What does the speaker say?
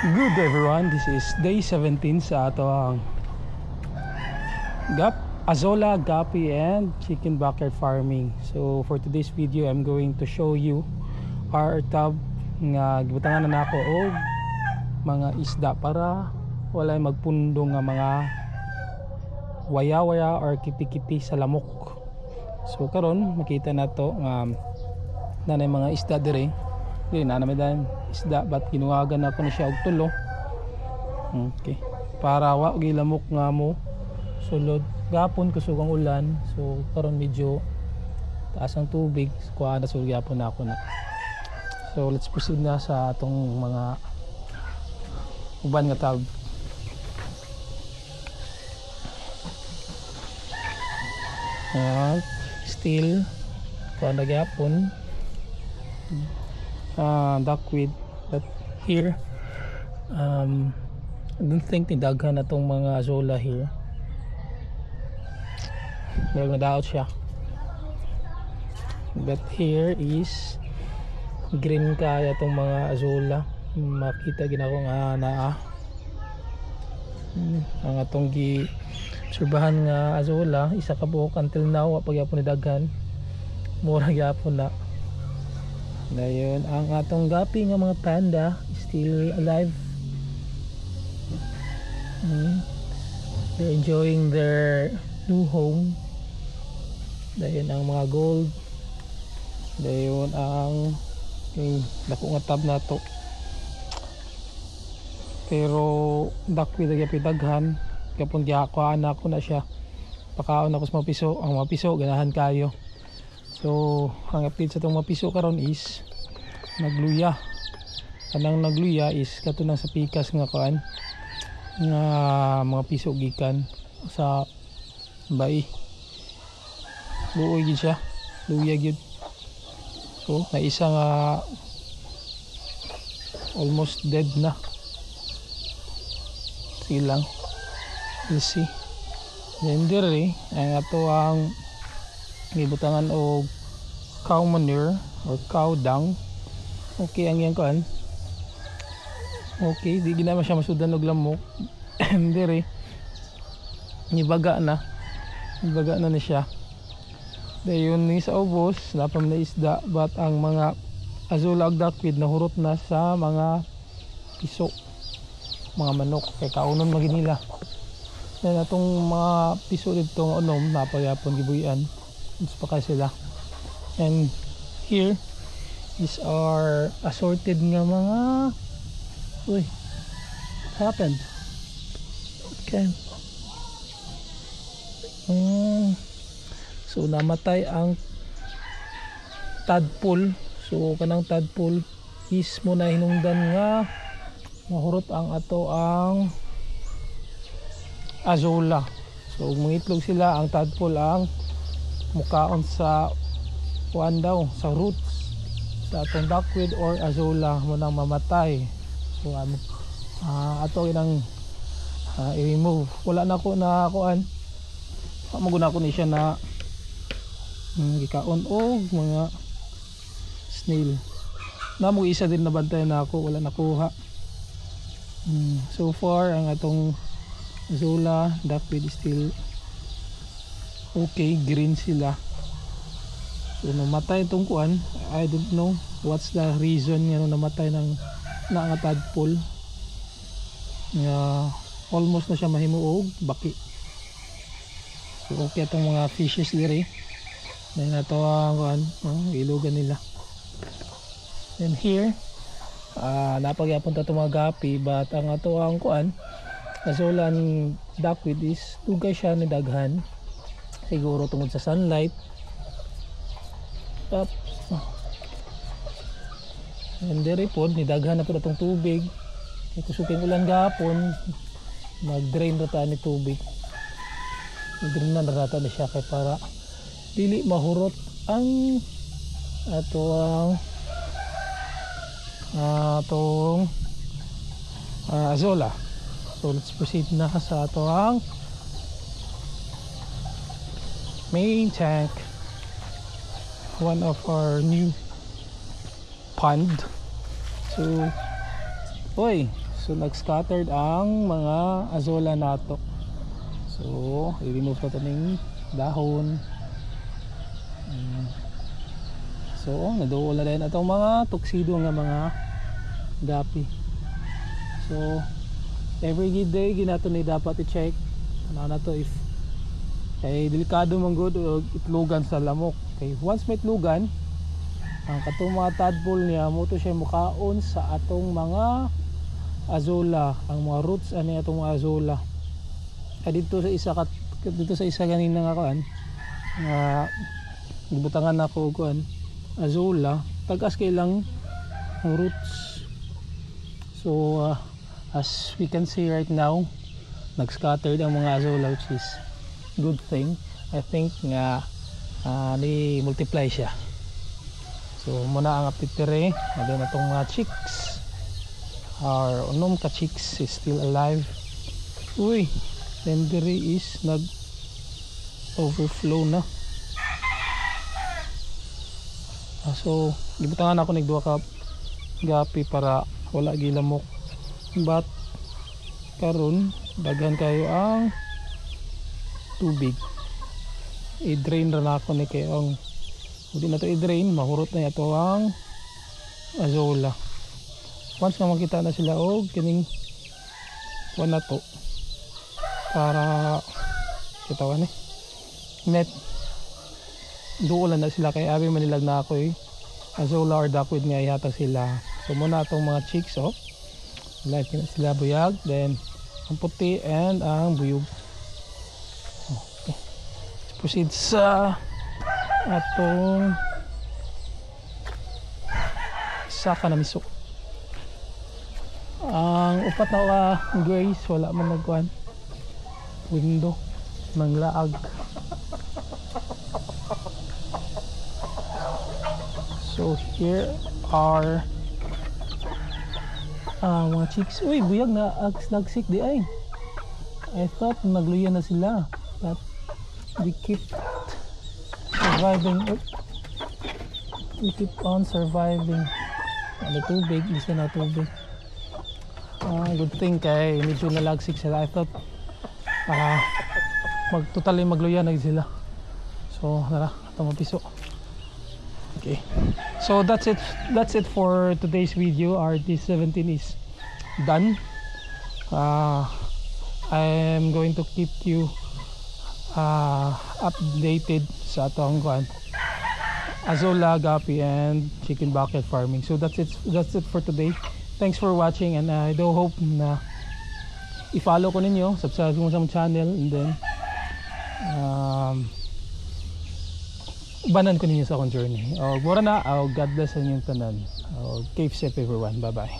Good everyone, this is day 17 sa atong Azolla, Gapi and chicken backyard farming. So for today's video, I'm going to show you our tub nga gibutangan na nako og mga isda para walay magpundo nga mga waya-waya or kiti-kiti sa lamok. So karon makita nato nga nanay mga isda dire. Dili na naman isda, but ginuwagan ako na siya og tulo. Okay, para wa gilamok nga mo sulod gapon kusog ang ulan. So karon medyo taas ang tubig, kuha na sulod gapon na ako na. So let's proceed na sa atong mga uban nga tub. Still kuha na gapon duckweed, but here I don't think nidaghan na tong mga azolla here. Meron na daot siya, but here is green kaya tong mga azolla. Makita ginako nga naa ang atong gi obserbahan nga azolla isa ka buok until now pag yapon nidaghan mura gyapon na. Dayon ang atong gapi nga mga panda still alive. They're enjoying their new home. Dayon ang mga gold. Dayon ang dako nga tab nato. Pero dakwid gyapon daghan kapon gihakuan ako na siya. Pakaon ako sa mga piso. Ang mga piso ganahan kayo. So ang update sa itong mga piso karon is nagluya. Kanang nagluya is katunang sa pikas nga kuan nga mga piso gikan sa bay. Buoy gid siya, luya gid. So na isa nga almost dead na. Sige lang, we'll see. Then dire ang ato ang gibutangan og cow manure or cow dung. Okay ang yan kuan. Okay, di gina siya masudan og lamok. Dire nibaga na. Nibaga na siya. Dayon ni sa ubos, napam na isda, but ang mga azolla ug duckweed nahurot na sa mga piso, mga manok kay kaunon maginila. Then atong mga piso dito nga unom napayapon gibuyan. Pa kay sila. And here is our assorted nga mga what happened? Okay. So namatay ang tadpole. So kanang tadpole is mo na hinungdan nga mahurot ang ato ang azolla. So mangitlog sila, ang tadpole ang mukaon sa kuan daw sa roots sa atong duckweed or azolla mo nang mamatay. So ato inang i-remove. Wala na ko na kuan, maguna ko ni siya na gikaon og mga snail. Namo isa din nabantayan na ako, wala nakuha. So far ang atong azolla, duckweed still okay, green sila. So namatay itong kuan, I don't know what's the reason nga namatay ng nga tadpole. Almost na siya mahimuog baki. So okay itong mga fishes dire. Dahil na ito ang kuan, ilugan nila. And here napagyapon ta itong mga gapi, but ang ato ang kuan azolla ni duckweed is dugay siya ni daghan. Siguro tungod sa sunlight. And dire po nidaghan na po itong tubig. Kusuking ulan gapon, mag-drain na ta ni tubig. Mag-drain na rata na siya kay para dili mahurot ang atong azolla. So let's proceed na sa atong main tank, one of our new pond. So So nag-scattered ang mga azolla nato. So i-remove na ito ng dahon. So naduol na din itong mga tuxedo nga mga gapi. So every day ginato ni dapat i-check ano na to if kay delikado man gud og itlogan sa lamok. Kay once may itlogan ang katong mga tadpole niya mo to siya mukaon sa atong mga azolla, ang mga roots ani atong mga azolla. Dito sa isa ganina nga kuan nga gibutangan ako og kuan azolla, tagas kay lang ang roots. So as we can see right now, nag-scattered ang mga azolla, which is good thing. I think nga ni multiply siya. So muna ang aptitire, and then itong mga chicks, our unom ka chicks is still alive. Uy, then diri is nag overflow na. So gibutangan ako nig duha ka gapi para wala gilamok, but karon daghan kayo ang tubig. I-drain ra na ako ni kay ang hindi na to i-drain, mahurot na ito ang azolla. Once na makita na sila og kining kuan na to para kitawan net duulan na sila kay abi manilag na ako azolla or duckweed nga ihatag sila. So muna itong mga chicks live na sila buyag, then ang puti and ang buyog. Okay, let's proceed sa atong saka na miso. Ang upat na grays wala man nagkuhan window ng laag. So here are mga chicks. Uy, buyag na nagsik di ay. I thought nagluya na sila, but they keep surviving. They keep on surviving. Ano tubig, listen na tubig. Good thing kay medyo nalagsik sila. I thought totally magluya na sila. So tara, itong piso. Okay, so that's it for today's video. Our D17 is done. I am going to keep you updated sa atong azolla, gapi and chicken bucket farming. So that's it for today. Thanks for watching, and I do hope na i-follow ko ninyo, subscribe mo sa channel, and then banan ko ninyo sa akong journey. Mura na, God bless sa inyong tanan. Keep safe everyone. Bye bye.